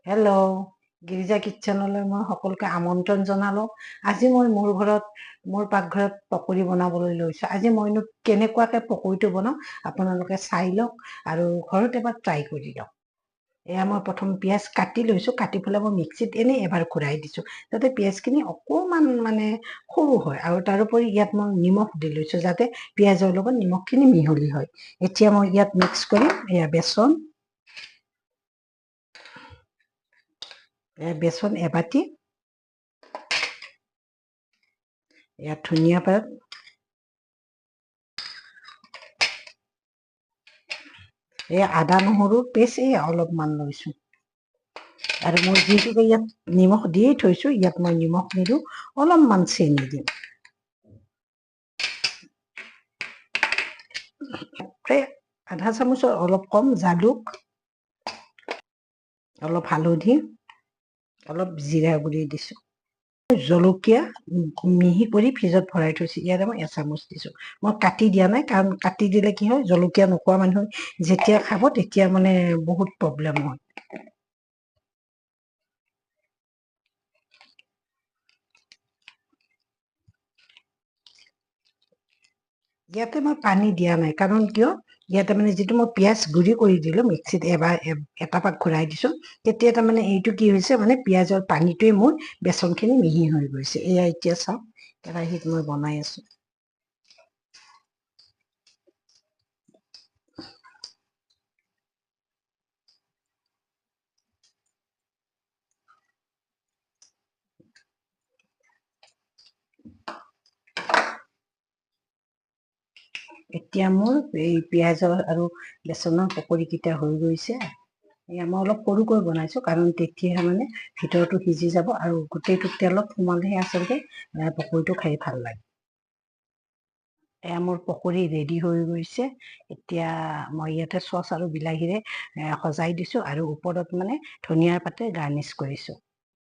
Hello', Girija কিটচেনলৈ মই সকলোকে আমন্ত্ৰণ জনালোঁ। আজি মই মোৰ পাকঘৰত পকৰি বনাবলৈ লৈছোঁ। আজি মইনো কেনেকুৱাকৈ পকৰিটো বনাওঁ আপোনালোকে চাই লওক আৰু ঘৰত এবাৰ ট্ৰাই কৰি লওক। এয়া মই প্ৰথম পিঁয়াজ কাটি লৈছোঁ, কাটি পেলাই মই মিক্সিত এনেই এবাৰ ঘূৰাই দিছোঁ যাতে পিঁয়াজখিনি অকণমান সৰু হয়, আৰু তাৰোপৰি ইয়াত মই নিমখ দি লৈছোঁ যাতে পিঁয়াজৰ লগত নিমখখিনি মিহলি হয়। এতিয়া মই ইয়াত মিক্স কৰিম এয়া বেচন এবাটি, ইয়াত ধনিয়া পাত, আদা নহৰু পেষ্ট অলপমান লৈছোঁ, আৰু মই যিহেতুকে ইয়াত নিমখ দিয়েই থৈছোঁ, ইয়াত মই নিমখ নিদিওঁ, অলপমান চেনি দিম। প্ৰায় আধা চামুচৰ অলপ কম জালুক, অলপ হালধি, অলপ জিৰা গুৰি দিছোঁ। জলকীয়া মিহি কৰি ফ্ৰিজত ভৰাই থৈছোঁ, ইয়াতে মই এচামুচ দিছোঁ। মই কাটি দিয়া নাই, কাৰণ কাটি দিলে কি হয় জলকীয়া নোখোৱা মানুহে যেতিয়া খাব তেতিয়া বহুত প্ৰব্লেম হয়। ইয়াতে মই পানী দিয়া নাই, কাৰণ কিয় ইয়াতে যিটো মই পিঁয়াজ গুৰি কৰি দিলোঁ মিক্সিত এটা পাক ঘূৰাই দিছোঁ, তেতিয়া এইটো কি হৈছে পিঁয়াজৰ পানীটোৱে মোৰ বেচনখিনি মিহি হৈ গৈছে। এয়া এতিয়া চাওক কেৰাহীত মই বনাই আছোঁ। এতিয়া মোৰ এই পিঁয়াজৰ আৰু বেচনৰ পকৰিকেইটা হৈ গৈছে। এয়া মই অলপ সৰুকৈ বনাইছোঁ, কাৰণ তেতিয়াহে ভিতৰতো সিজি যাব আৰু গোটেইটো তেলত সোমালেহে আচলতে পকৰিটো খাই ভাল লাগে। এয়া মোৰ পকৰি ৰেডি হৈ গৈছে। এতিয়া মই ইয়াতে চচ আৰু বিলাহীৰে সজাই দিছোঁ আৰু ওপৰত ধনিয়াৰ পাতে গাৰ্নিছ কৰিছোঁ।